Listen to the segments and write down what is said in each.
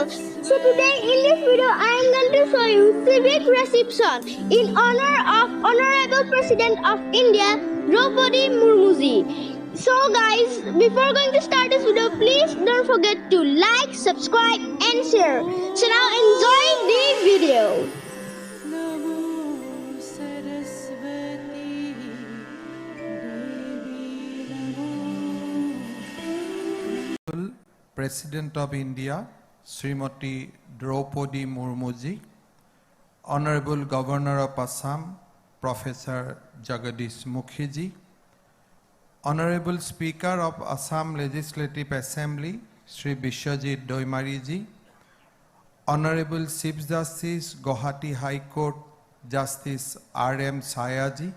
channel. So today in this video I am going to show you civic reception in honor of Honorable President of India Draupadi Murmuji. So guys, before going to start this video, please don't forget to like, subscribe and share. So now enjoy the video. President of India, Srimati Draupadi Murmuji, Honorable Governor of Assam, Professor Jagadish Mukhiji, Honorable Speaker of Assam Legislative Assembly, Sri Bishwajit Doimariji, Honorable Chief Justice, Guwahati High Court, Justice R.M. Sayaji,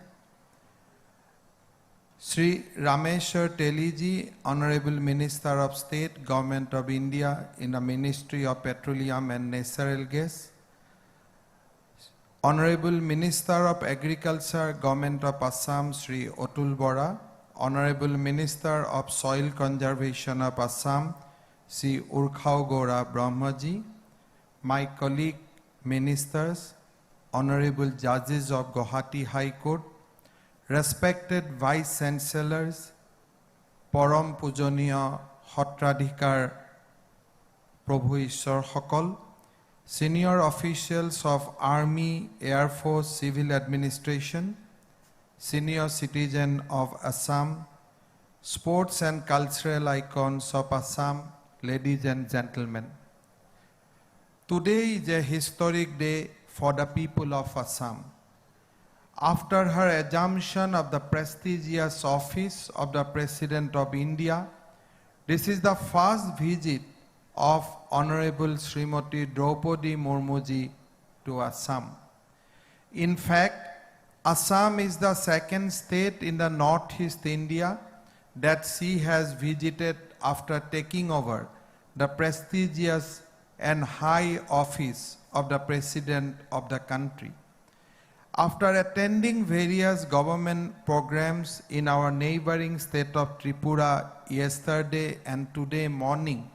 Sri Rameshwar Teliji, Honorable Minister of State, Government of India in the Ministry of Petroleum and Natural Gas, Honorable Minister of Agriculture, Government of Assam, Sri Otul Bora, Honorable Minister of Soil Conservation of Assam, Sri Urkhao Gora Brahmaji, my colleague ministers, Honorable Judges of Guwahati High Court, respected Vice Chancellors, Param Pujaniya Hotradhikar Prabhu Ishwar Hokol, senior officials of Army, Air Force, Civil Administration, senior citizen of Assam, sports and cultural icons of Assam, ladies and gentlemen. Today is a historic day for the people of Assam. After her assumption of the prestigious office of the President of India, this is the first visit of Honorable Srimati Draupadi Murmuji to Assam. In fact, Assam is the second state in the Northeast India that she has visited after taking over the prestigious and high office of the President of the country. After attending various government programs in our neighboring state of Tripura yesterday and today morning,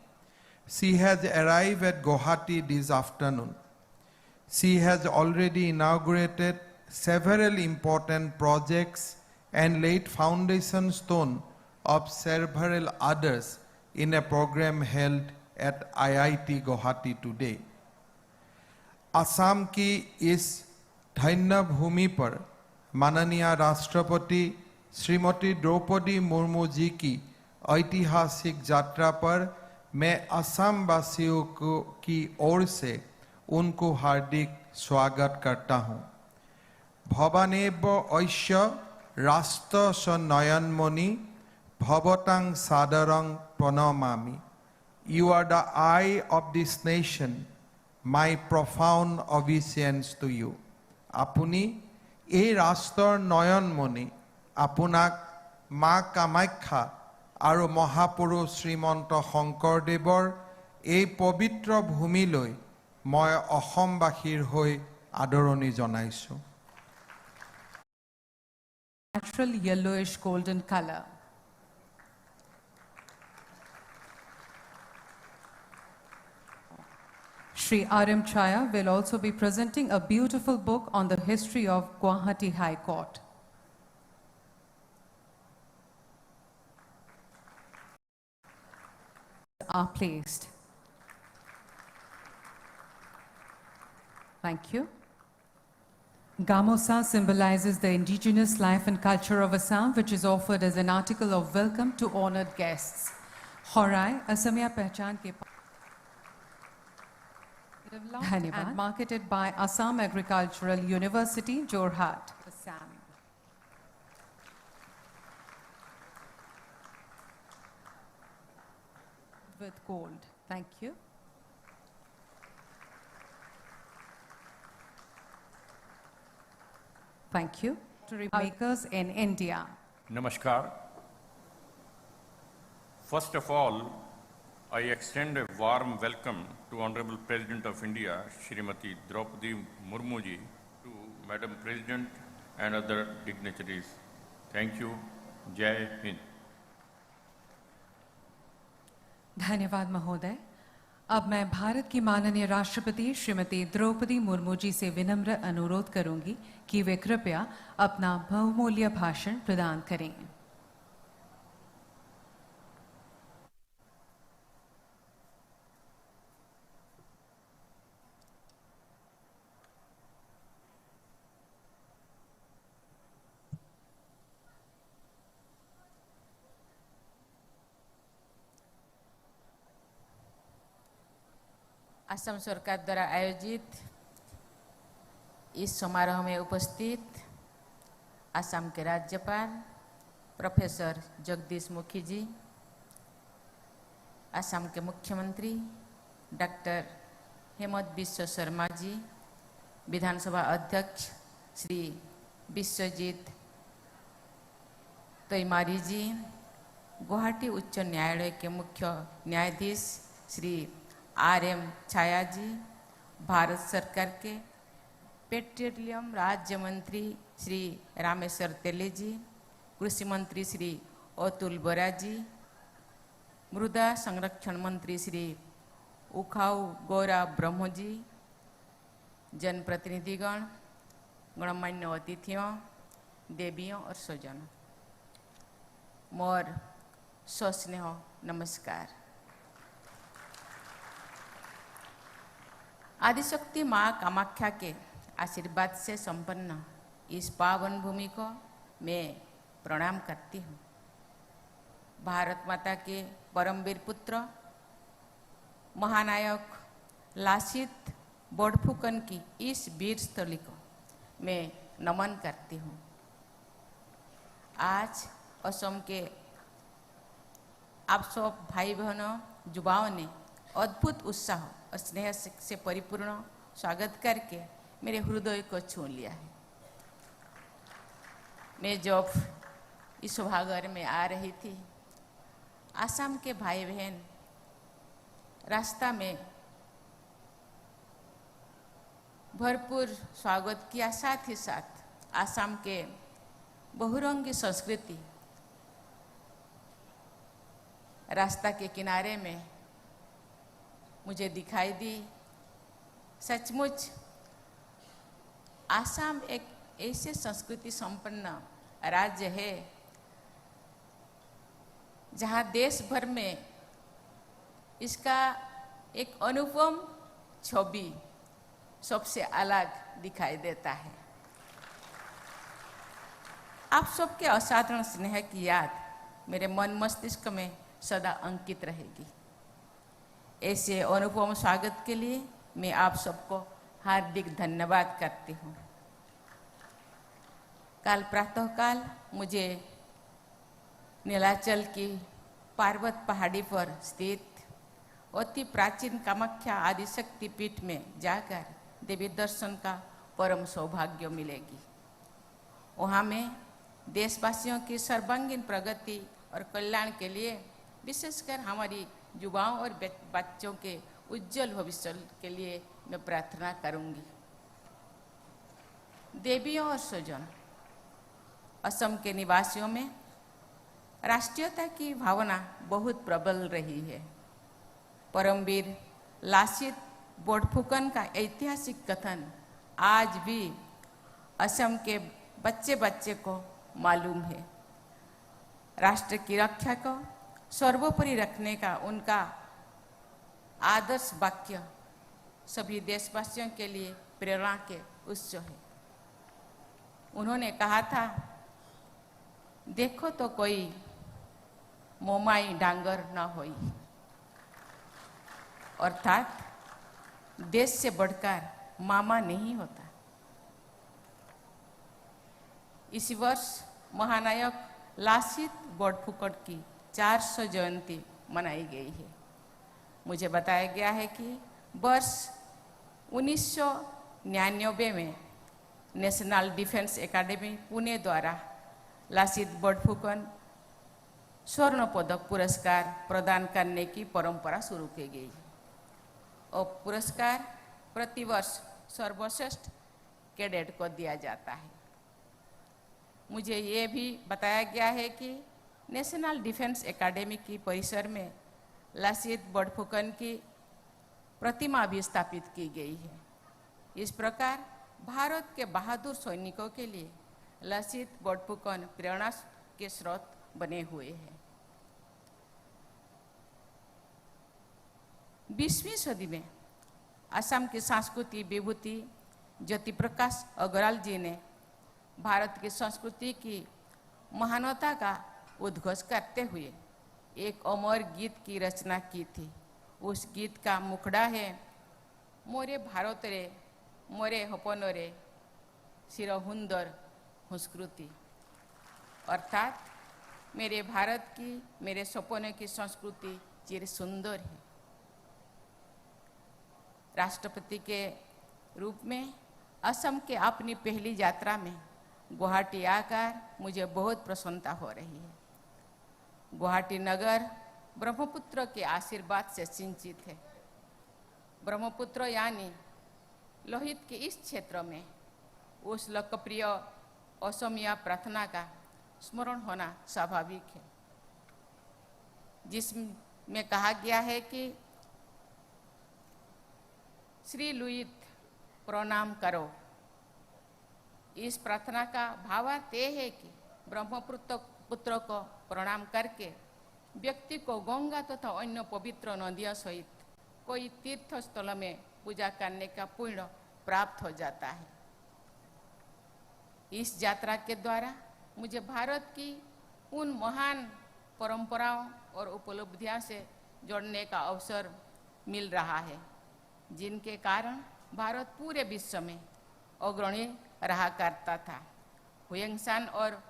she has arrived at Guwahati this afternoon. She has already inaugurated several important projects and laid foundation stone of several others in a program held at IIT Guwahati today. Assam की इस धन्य भूमि पर माननीय राष्ट्रपति श्रीमती द्रौपदी मुर्मू जी की ऐतिहासिक यात्रा पर मैं असम वासियों की ओर से उनको हार्दिक स्वागत करता हूं। भवानेव ऐश्य राष्ट्र स नयनमणि भवतां सादरं प्रणमामि। You are the eye of this nation. My profound obeisance to you. Apuni এই ৰাষ্ট্ৰৰ নয়নমণি আপোনাক মা কামাখ্যা আৰু মহাপুৰুষ শ্ৰীমন্ত শংকৰদেৱৰ এই পবিত্ৰ ভূমিলৈ মই অসমবাসীৰ হৈ আদৰণি জনাইছো। Natural yellowish golden color. Sri R.M. Chaya will also be presenting a beautiful book on the history of Guwahati High Court. Are placed. Thank you. Gamosa symbolizes the indigenous life and culture of Assam, which is offered as an article of welcome to honored guests. Horai, Asamiya Pehchan ke developed and marketed by Assam Agricultural University, Jorhat, Assam. With gold. Thank you. Thank you. Makers in India. Namaskar. First of all, I extend a warm welcome to Honorable President of India, Srimati Draupadi Murmu ji, to Madam President and other dignitaries. Thank you. Jai Hind. Dhanyavad Mahoday. अब मैं भारत की माननीय राष्ट्रपति श्रीमती द्रौपदी मुर्मू जी से विनम्र अनुरोध करूंगी कि वे कृपया अपना बहुमूल्य भाषण प्रदान करें। असम सरकार द्वारा आयोजित इस समारोह में उपस्थित असम के राज्यपाल प्रोफेसर जगदीश मुखी जी, असम के मुख्यमंत्री डॉक्टर हेमंत बिश्व शर्मा जी, विधानसभा अध्यक्ष श्री विश्वजीत तोइमारी जी, गुवाहाटी उच्च न्यायालय के मुख्य न्यायाधीश श्री RM छाया जी, भारत सरकार के पेट्रोलियम राज्य मंत्री श्री रामेश्वर तेली जी, कृषि मंत्री श्री अतुल बोरा जी, मृदा संरक्षण मंत्री श्री उखाऊ गौरा ब्रह्म जी, जनप्रतिनिधिगण, गणमान्य अतिथियों, देवियों और स्वजनों, मोर सस्नेह नमस्कार। आदिशक्ति माँ कामाख्या के आशीर्वाद से संपन्न इस पावन भूमि को मैं प्रणाम करती हूँ। भारत माता के परमवीर पुत्र महानायक लासित बोड़फुकन की इस वीर स्थली को मैं नमन करती हूँ। आज असम के आप सब भाई बहनों, युवाओं ने अद्भुत उत्साह और स्नेह से परिपूर्ण स्वागत करके मेरे हृदय को छू लिया है। मैं जब इस सभागार में आ रही थी, आसाम के भाई बहन रास्ता में भरपूर स्वागत किया, साथ ही साथ आसाम के बहुरंगी संस्कृति रास्ता के किनारे में मुझे दिखाई दी। सचमुच आसाम एक ऐसे संस्कृति संपन्न राज्य है जहां देश भर में इसका एक अनुपम छवि सबसे अलग दिखाई देता है। आप सबके असाधारण स्नेह की याद मेरे मन मस्तिष्क में सदा अंकित रहेगी। ऐसे अनुपम स्वागत के लिए मैं आप सबको हार्दिक धन्यवाद करती हूँ। कल प्रातःकाल मुझे नीलाचल की पार्वत पहाड़ी पर स्थित अति प्राचीन कामाख्या आदिशक्ति पीठ में जाकर देवी दर्शन का परम सौभाग्य मिलेगी। वहाँ मैं देशवासियों की सर्वांगीण प्रगति और कल्याण के लिए, विशेषकर हमारी युवाओं और बच्चों के उज्जवल भविष्य के लिए मैं प्रार्थना करूंगी। देवियों और स्वजन, असम के निवासियों में राष्ट्रीयता की भावना बहुत प्रबल रही है। परमवीर लासित बोड़फुकन का ऐतिहासिक कथन आज भी असम के बच्चे बच्चे को मालूम है। राष्ट्र की रक्षा को सर्वोपरि रखने का उनका आदर्श वाक्य सभी देशवासियों के लिए प्रेरणा के उत्स है। उन्होंने कहा था, देखो तो कोई मोमाई डांगर न होई, अर्थात देश से बढ़कर मामा नहीं होता। इसी वर्ष महानायक लासित बोड़फुकन की 400 जयंती मनाई गई है। मुझे बताया गया है कि वर्ष 1999 में नेशनल डिफेंस एकेडमी पुणे द्वारा लासित बोड़फुकन स्वर्ण पदक पुरस्कार प्रदान करने की परंपरा शुरू की गई और पुरस्कार प्रतिवर्ष सर्वश्रेष्ठ कैडेट को दिया जाता है। मुझे ये भी बताया गया है कि नेशनल डिफेंस एकेडमी की परिसर में लासित बोड़फुकन की प्रतिमा भी स्थापित की गई है। इस प्रकार भारत के बहादुर सैनिकों के लिए लचित बोटपुकन प्रेरणा के स्रोत बने हुए हैं। 20वीं सदी में असम की सांस्कृतिक विभूति ज्योति प्रकाश अग्रवाल जी ने भारत की संस्कृति की महानता का उद्घोष करते हुए एक अमर गीत की रचना की थी। उस गीत का मुखड़ा है, मोरे भारत रे मोरे हपन रे सिरहुंदर संस्कृति, अर्थात मेरे भारत की, मेरे सपनों की संस्कृति चिर सुंदर है। राष्ट्रपति के रूप में असम के अपनी पहली यात्रा में गुवाहाटी आकर मुझे बहुत प्रसन्नता हो रही है। गुवाहाटी नगर ब्रह्मपुत्र के आशीर्वाद से सिंचित है। ब्रह्मपुत्र यानी लोहित के इस क्षेत्र में उस लोकप्रिय असमिया प्रार्थना का स्मरण होना स्वाभाविक है, जिसमें कहा गया है कि श्री लुईत प्रणाम करो। इस प्रार्थना का भावार्थ यह है कि ब्रह्मपुत्र को प्रणाम करके व्यक्ति को गंगा तथा अन्य पवित्र नदियों सहित कोई तीर्थ स्थल में पूजा करने का पुण्य प्राप्त हो जाता है। इस यात्रा के द्वारा मुझे भारत की उन महान परंपराओं और उपलब्धियों से जोड़ने का अवसर मिल रहा है, जिनके कारण भारत पूरे विश्व में अग्रणी रहा करता था। हुयंगसान और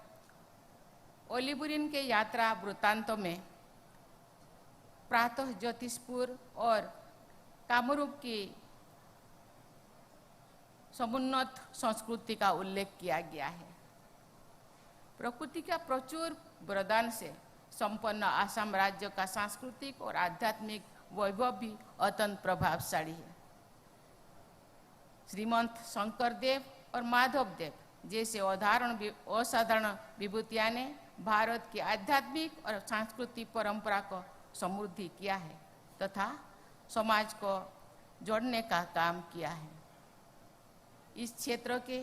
ओलिबुरिन के यात्रा वृत्तांतों में प्रातः ज्योतिषपुर और कामरूप की समुन्नत संस्कृति का उल्लेख किया गया है। प्रकृति का प्रचुर वरदान से संपन्न आसाम राज्य का सांस्कृतिक और आध्यात्मिक वैभव भी अत्यंत प्रभावशाली है। श्रीमंत शंकरदेव और माधवदेव जैसे असाधारण विभूतियां ने भारत की आध्यात्मिक और सांस्कृतिक परंपरा को समृद्धि किया है तथा समाज को जोड़ने का काम किया है। इस क्षेत्र के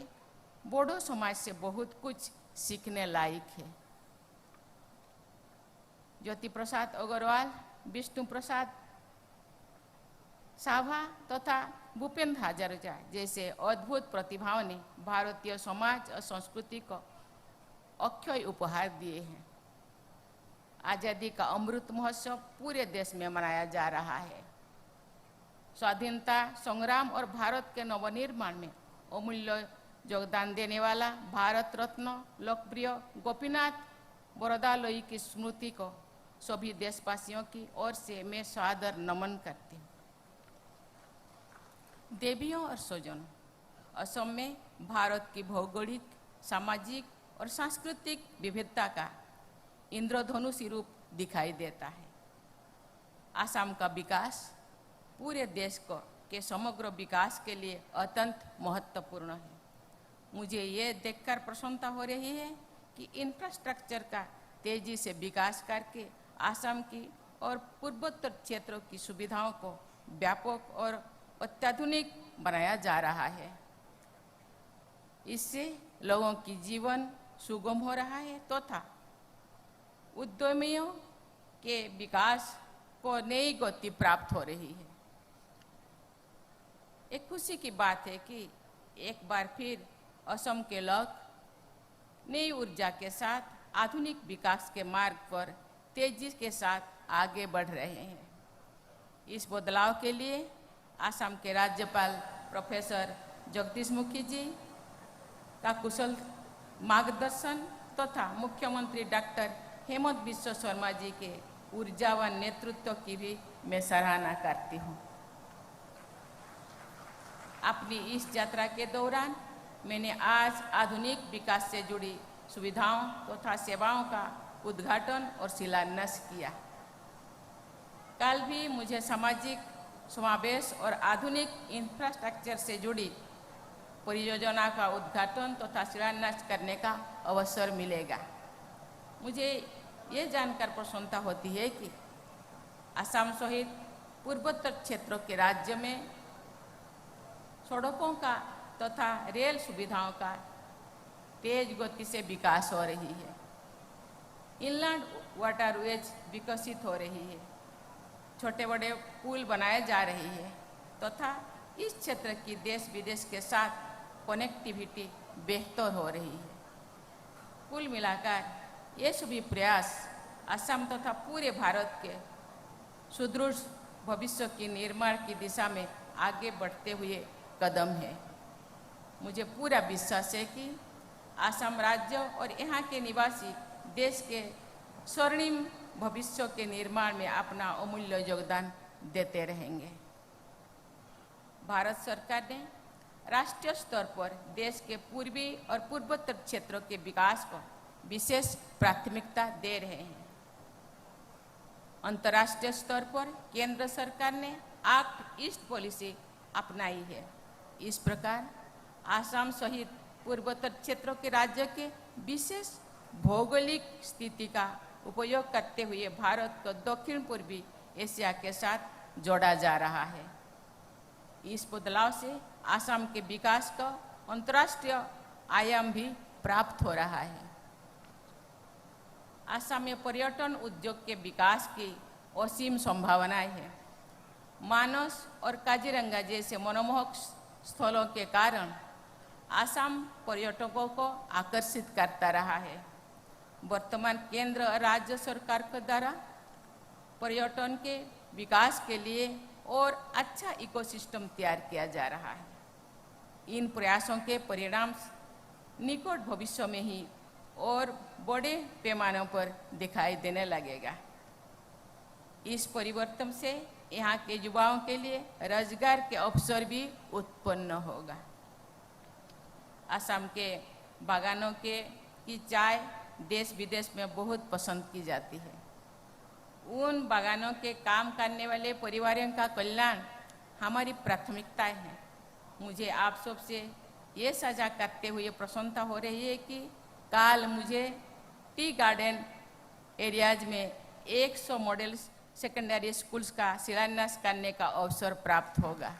बोडो समाज से बहुत कुछ सीखने लायक है। ज्योति प्रसाद अग्रवाल, विष्णु प्रसाद साभा तथा भूपेंद्र हजारिका जैसे अद्भुत प्रतिभाओं ने भारतीय समाज और संस्कृति को अक्षय उपहार दिए हैं। आज़ादी का अमृत महोत्सव पूरे देश में मनाया जा रहा है। स्वाधीनता संग्राम और भारत के नवनिर्माण में अमूल्य योगदान देने वाला भारत रत्न लोकप्रिय गोपीनाथ बरोदालोई की स्मृति को सभी देशवासियों की ओर से मैं सादर नमन करती हूँ। देवियों और स्वजनों, असम में भारत की भौगोलिक, सामाजिक और सांस्कृतिक विविधता का इंद्रधनुषी रूप दिखाई देता है। असम का विकास पूरे देश के समग्र विकास के लिए अत्यंत महत्वपूर्ण है। मुझे ये देखकर प्रसन्नता हो रही है कि इंफ्रास्ट्रक्चर का तेजी से विकास करके असम की और पूर्वोत्तर क्षेत्रों की सुविधाओं को व्यापक और अत्याधुनिक बनाया जा रहा है। इससे लोगों की जीवन सुगम हो रहा है तथा उद्यमियों के विकास को नई गति प्राप्त हो रही है। एक खुशी की बात है कि एक बार फिर असम के लोग नई ऊर्जा के साथ आधुनिक विकास के मार्ग पर तेजी के साथ आगे बढ़ रहे हैं। इस बदलाव के लिए असम के राज्यपाल प्रोफेसर जगदीश मुखी जी का कुशल मार्गदर्शन तथा मुख्यमंत्री डॉक्टर हेमंत बिस्वा शर्मा जी के ऊर्जावान नेतृत्व की भी मैं सराहना करती हूँ। अपनी इस यात्रा के दौरान मैंने आज आधुनिक विकास से जुड़ी सुविधाओं तथा सेवाओं का उद्घाटन और शिलान्यास किया। कल भी मुझे सामाजिक समावेश और आधुनिक इंफ्रास्ट्रक्चर से जुड़ी परियोजना का उद्घाटन तथा शिलान्यास करने का अवसर मिलेगा। मुझे ये जानकर प्रसन्नता होती है कि असम सहित पूर्वोत्तर क्षेत्रों के राज्य में सड़कों का तथा रेल सुविधाओं का तेज गति से विकास हो रही है। इनलैंड वाटरवेज विकसित हो रही है, छोटे बड़े पुल बनाए जा रही है तथा इस क्षेत्र की देश विदेश के साथ कनेक्टिविटी बेहतर हो रही है। कुल मिलाकर ये सभी प्रयास असम तथा पूरे भारत के सुदृढ़ भविष्य के निर्माण की दिशा में आगे बढ़ते हुए कदम है। मुझे पूरा विश्वास है कि असम राज्य और यहाँ के निवासी देश के स्वर्णिम भविष्य के निर्माण में अपना अमूल्य योगदान देते रहेंगे। भारत सरकार ने राष्ट्रीय स्तर पर देश के पूर्वी और पूर्वोत्तर क्षेत्रों के विकास को विशेष प्राथमिकता दे रहे हैं। अंतर्राष्ट्रीय स्तर पर केंद्र सरकार ने एक्ट ईस्ट पॉलिसी अपनाई है। इस प्रकार आसाम सहित पूर्वोत्तर क्षेत्रों के राज्य के विशेष भौगोलिक स्थिति का उपयोग करते हुए भारत को दक्षिण पूर्वी एशिया के साथ जोड़ा जा रहा है। इस बदलाव से आसाम के विकास का अंतर्राष्ट्रीय आयाम भी प्राप्त हो रहा है। आसाम में पर्यटन उद्योग के विकास की असीम संभावनाएं हैं। मानस और काजीरंगा जैसे मनमोहक स्थलों के कारण आसाम पर्यटकों को आकर्षित करता रहा है। वर्तमान केंद्र और राज्य सरकार के द्वारा पर्यटन के विकास के लिए और अच्छा इकोसिस्टम तैयार किया जा रहा है। इन प्रयासों के परिणाम निकट भविष्य में ही और बड़े पैमाने पर दिखाई देने लगेगा। इस परिवर्तन से यहाँ के युवाओं के लिए रोजगार के अवसर भी उत्पन्न होगा। असम के बागानों की चाय देश विदेश में बहुत पसंद की जाती है। उन बागानों के काम करने वाले परिवारों का कल्याण हमारी प्राथमिकताएं हैं। मुझे आप सबसे ये साझा करते हुए प्रसन्नता हो रही है कि कल मुझे टी गार्डन एरियाज में 100 मॉडल सेकेंडरी स्कूल्स का शिलान्यास करने का अवसर प्राप्त होगा।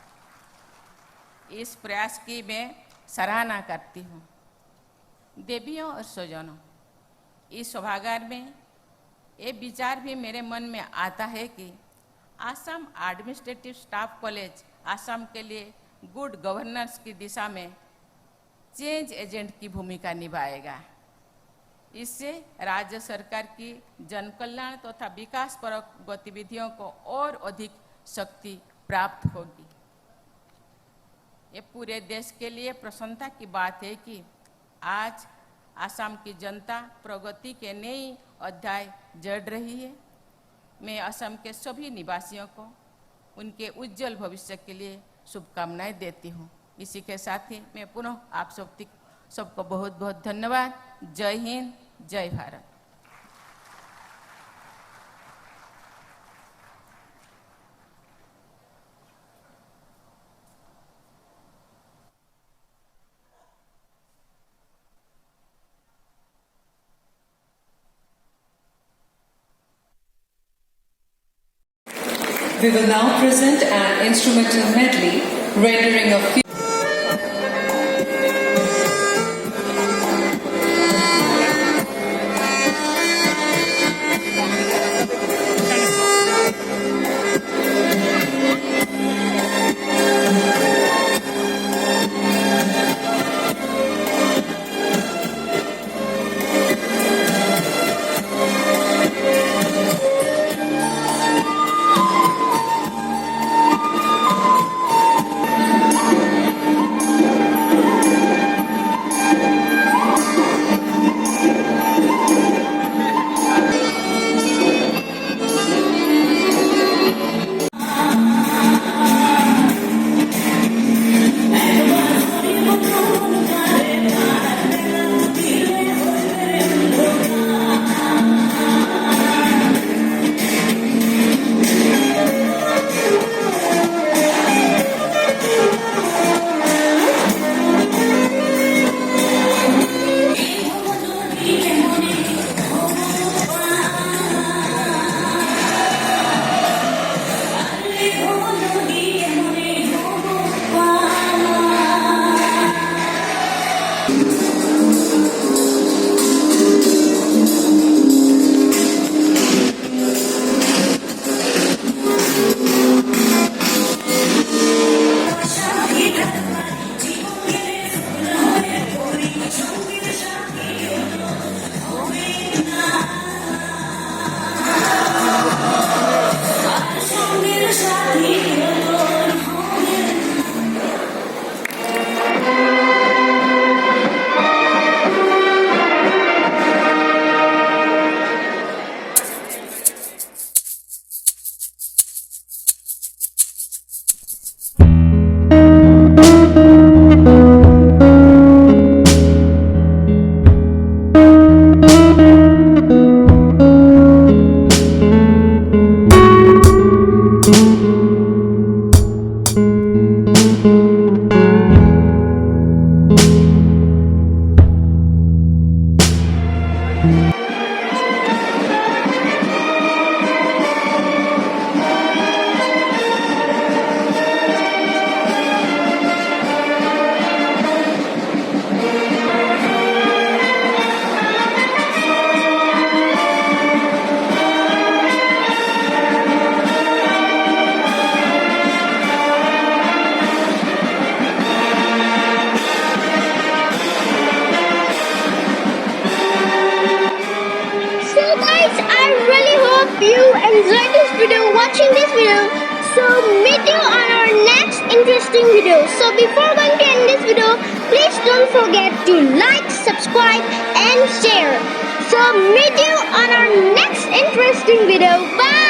इस प्रयास की मैं सराहना करती हूँ। देवियों और स्वजनों, इस सभागार में ये विचार भी मेरे मन में आता है कि Assam administrative staff college Assam के लिए गुड गवर्नेंस की दिशा में चेंज एजेंट की भूमिका निभाएगा। इससे राज्य सरकार की जन कल्याण तथा विकास परक गतिविधियों को और अधिक शक्ति प्राप्त होगी। ये पूरे देश के लिए प्रसन्नता की बात है कि आज आसाम की जनता प्रगति के नए अध्याय जोड़ रही है। मैं असम के सभी निवासियों को उनके उज्जवल भविष्य के लिए शुभकामनाएं देती हूँ। इसी के साथ ही मैं पुनः आप सबको बहुत बहुत धन्यवाद। जय हिंद, जय Bharat. We will now present an instrumental medley rendering a few hope you enjoyed this video, watching this video. So meet you on our next interesting video. So before going to end this video, please don't forget to like, subscribe and share. So meet you on our next interesting video. Bye.